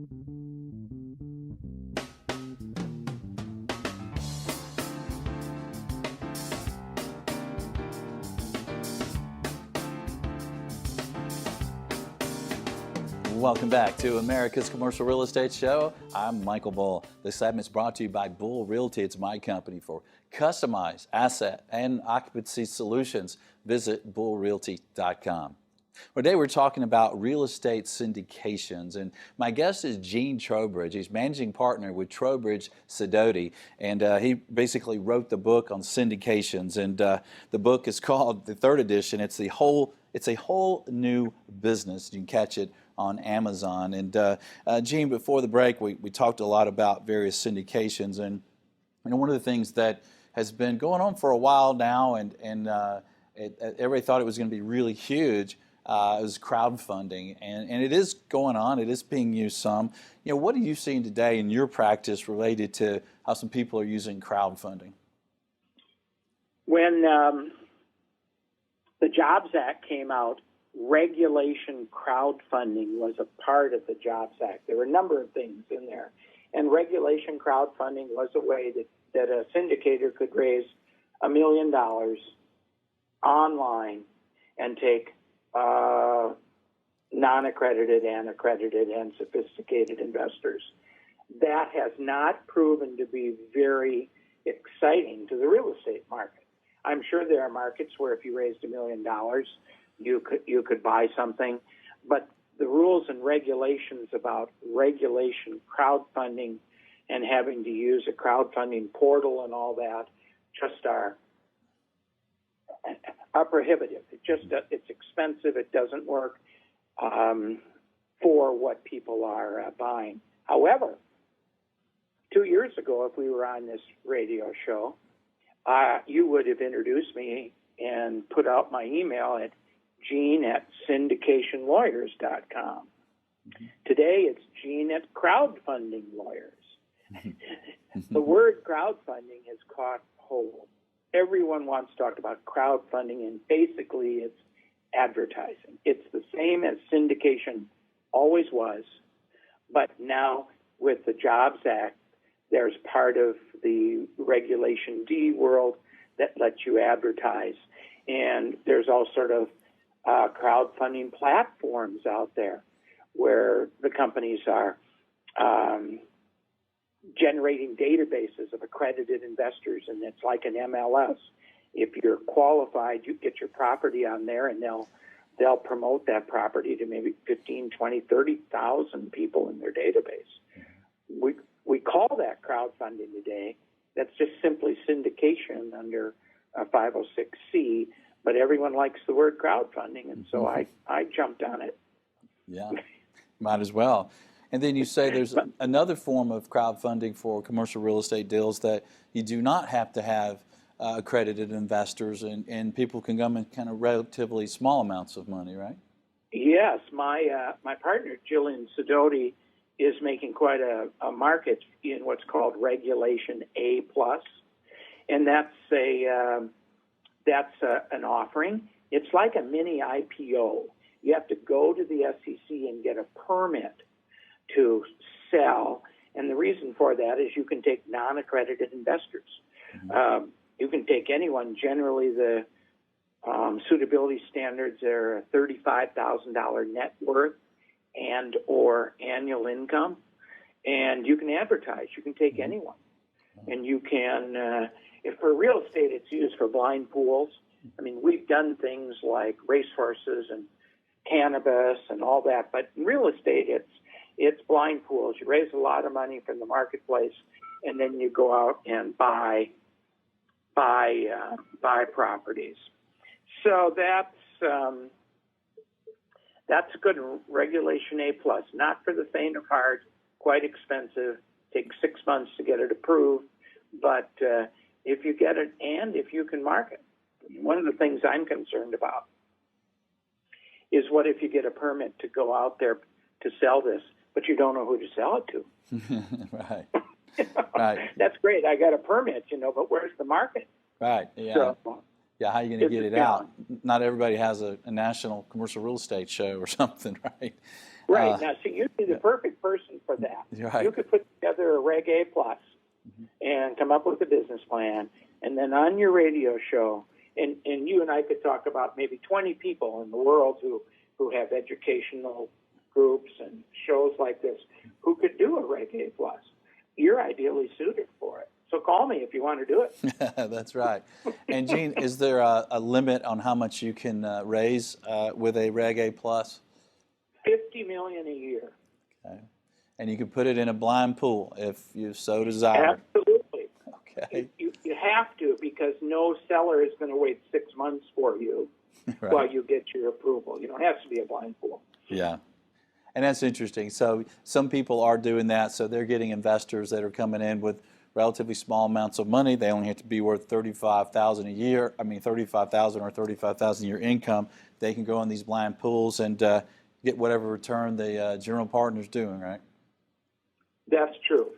Welcome back to America's Commercial Real Estate Show. I'm Michael Bull. This segment is brought to you by Bull Realty. It's my company for customized asset and occupancy solutions. Visit bullrealty.com. Today we're talking about real estate syndications, and my guest is Gene Trowbridge. He's managing partner with Trowbridge Sidoti, and he basically wrote the book on syndications. And the book is called, the third edition, it's a whole new business. You can catch it on Amazon. And Gene, before the break, we talked a lot about various syndications, and one of the things that has been going on for a while now, and everybody thought it was going to be really huge, is crowdfunding, and it is going on. It is being used some. You know, what are you seeing today in your practice related to how some people are using crowdfunding? When the Jobs Act came out, regulation crowdfunding was a part of the Jobs Act. There were a number of things in there, and regulation crowdfunding was a way that a syndicator could raise $1 million online and take non-accredited and accredited and sophisticated investors. That has not proven to be very exciting to the real estate market. I'm sure there are markets where if you raised $1 million, you could buy something, but the rules and regulations about regulation crowdfunding and having to use a crowdfunding portal and all that just are prohibitive. It's expensive. It doesn't work for what people are buying. However, 2 years ago, if we were on this radio show, you would have introduced me and put out my email at Gene@syndicationlawyers.com. Today, it's Gene@crowdfundinglawyers. The word crowdfunding has caught hold. Everyone wants to talk about crowdfunding, and basically it's advertising. It's the same as syndication always was, but now with the Jobs Act, there's part of the Regulation D world that lets you advertise, and there's all sort of crowdfunding platforms out there where the companies are generating databases of accredited investors, and it's like an MLS. If you're qualified, you get your property on there, and they'll promote that property to maybe 15, 20, 30,000 people in their database. We call that crowdfunding today. That's just simply syndication under 506C, but everyone likes the word crowdfunding, and so I jumped on it. Yeah, might as well. And then you say there's another form of crowdfunding for commercial real estate deals that you do not have to have accredited investors, and people can come in kind of relatively small amounts of money, right? Yes, my partner Jillian Sidoti is making quite a market in what's called Regulation A+, and that's an offering. It's like a mini IPO. You have to go to the SEC and get a permit to sell, and the reason for that is you can take non-accredited investors. You can take anyone. Generally, the suitability standards are $35,000 net worth and or annual income, and you can advertise. You can take anyone, and you can. If for real estate, it's used for blind pools. I mean, we've done things like racehorses and cannabis and all that, but in real estate, it's blind pools. You raise a lot of money from the marketplace, and then you go out and buy properties. So that's good. Regulation A+, not for the faint of heart, quite expensive. Takes 6 months to get it approved, but if you get it and if you can market. One of the things I'm concerned about is what if you get a permit to go out there to sell this, but you don't know who to sell it to. Right. Right. That's great. I got a permit, but where's the market? Right. Yeah. So, yeah. How are you going to get it out? Not everybody has a national commercial real estate show or something, right? Right. Now, see, you'd be the perfect person for that. Right. You could put together a Reg A plus and come up with a business plan, and then on your radio show, and you and I could talk about maybe 20 people in the world who have educational groups and shows like this who could do a Reg A plus. You're ideally suited for it. So call me if you want to do it. That's right. And Gene, is there a limit on how much you can raise with a Reg A plus? $50 million a year. Okay. And you can put it in a blind pool if you so desire. Absolutely. Okay. You have to, because no seller is going to wait 6 months for you Right. while you get your approval. You know, it has to be a blind pool. Yeah. And that's interesting. So some people are doing that. So they're getting investors that are coming in with relatively small amounts of money. They only have to be worth $35,000 a year. I mean, $35,000 or $35,000 a year income. They can go in these blind pools and get whatever return the general partner's doing, right? That's true.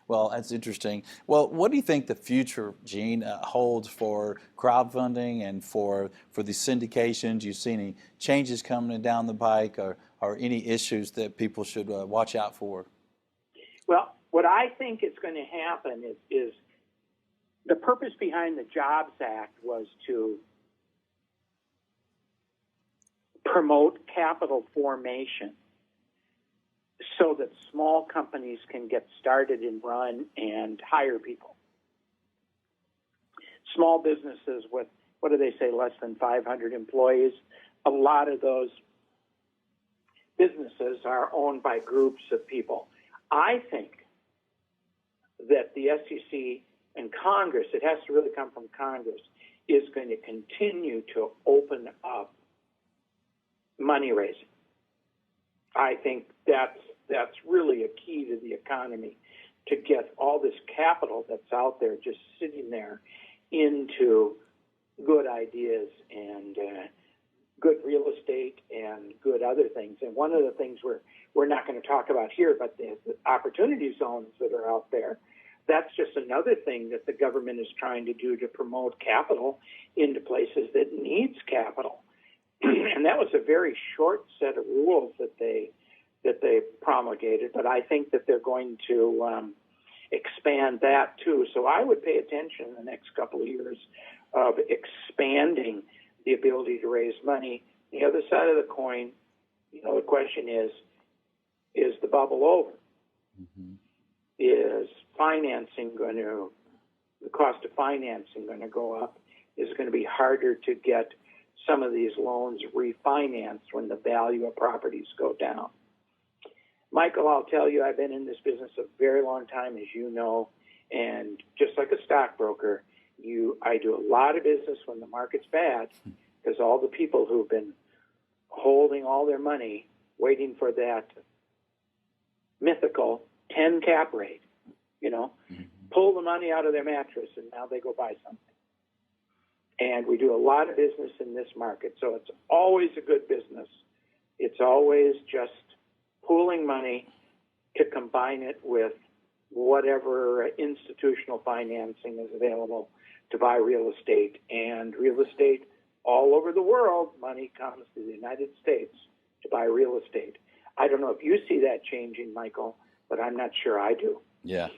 Well, that's interesting. Well, what do you think the future, Gene, holds for crowdfunding and for the syndication? Do you see any changes coming down the pike, or any issues that people should watch out for? Well, what I think is going to happen is the purpose behind the Jobs Act was to promote capital formation so that small companies can get started and run and hire people. Small businesses with, what do they say, less than 500 employees, a lot of those businesses are owned by groups of people. I think that the SEC and Congress, it has to really come from Congress, is going to continue to open up money raising. I think that's really a key to the economy, to get all this capital that's out there just sitting there into good ideas and good real estate and good other things. And one of the things we're not going to talk about here, but the opportunity zones that are out there, that's just another thing that the government is trying to do to promote capital into places that needs capital. And that was a very short set of rules that they promulgated, but I think that they're going to expand that too. So I would pay attention in the next couple of years of expanding the ability to raise money. The other side of the coin, you know, the question is the bubble over? Mm-hmm. Is the cost of financing going to go up? Is it going to be harder to get some of these loans refinanced when the value of properties go down? Michael, I'll tell you, I've been in this business a very long time, as you know, and just like a stockbroker, I do a lot of business when the market's bad, because all the people who've been holding all their money, waiting for that mythical 10 cap rate, you know, pull the money out of their mattress, and now they go buy something. And we do a lot of business in this market, so it's always a good business. It's always just pooling money to combine it with whatever institutional financing is available to buy real estate. And real estate all over the world, money comes to the United States to buy real estate. I don't know if you see that changing, Michael, but I'm not sure I do. Yeah.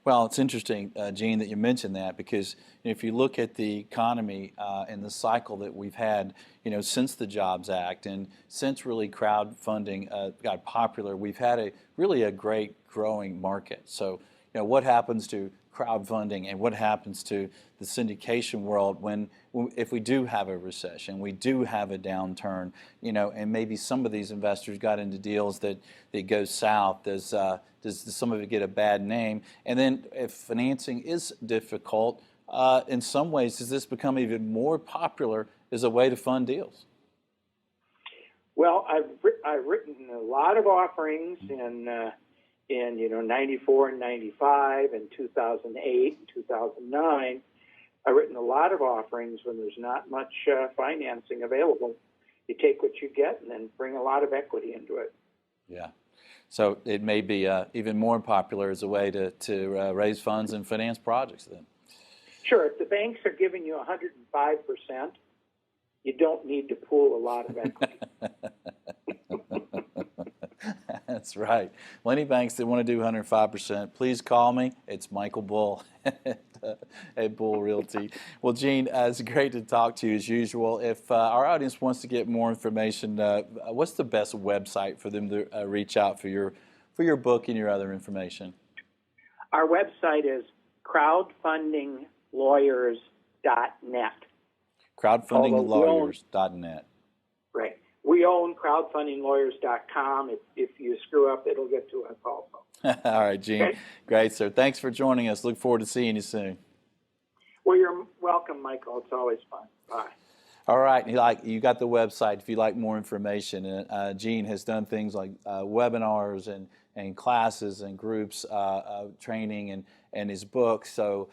Well, it's interesting, Gene, that you mentioned that, because if you look at the economy and the cycle that we've had, since the Jobs Act and since really crowdfunding got popular, we've had really a great growing market. So, what happens to crowdfunding and what happens to the syndication world if we do have a recession, we do have a downturn, and maybe some of these investors got into deals that go south. Does some of it get a bad name? And then if financing is difficult, in some ways, does this become even more popular as a way to fund deals? Well, I've written a lot of offerings in 94 and 95 and 2008 and 2009. I've written a lot of offerings when there's not much financing available. You take what you get and then bring a lot of equity into it. Yeah. So it may be even more popular as a way to raise funds and finance projects then. Sure. If the banks are giving you 105%, you don't need to pool a lot of equity. That's right. Plenty of banks that want to do 105%. Please call me. It's Michael Bull at Bull Realty. Well, Gene, it's great to talk to you as usual. If our audience wants to get more information, what's the best website for them to reach out for your book and your other information? Our website is crowdfundinglawyers.net. Crowdfundinglawyers.net. Right. We own crowdfundinglawyers.com. If you screw up, it'll get to us also. All right, Gene. Okay. Great, sir. Thanks for joining us. Look forward to seeing you soon. Well, you're welcome, Michael. It's always fun. Bye. All right, you got the website if you'd like more information. Gene has done things like webinars and classes and groups, training and his book. So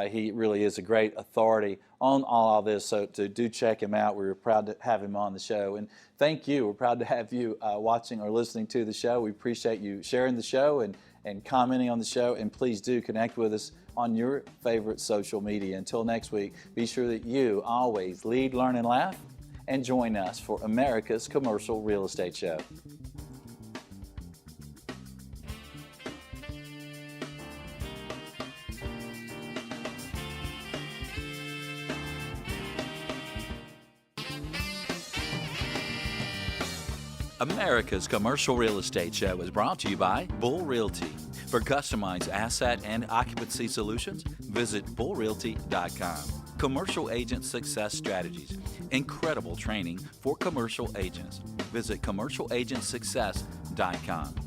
he really is a great authority on all of this. So do check him out. We're proud to have him on the show. And thank you. We're proud to have you watching or listening to the show. We appreciate you sharing the show and commenting on the show. And please do connect with us on your favorite social media. Until next week, be sure that you always lead, learn, and laugh, and join us for America's Commercial Real Estate Show. America's Commercial Real Estate Show is brought to you by Bull Realty. For customized asset and occupancy solutions, visit bullrealty.com. Commercial Agent Success Strategies. Incredible training for commercial agents. Visit commercialagentsuccess.com.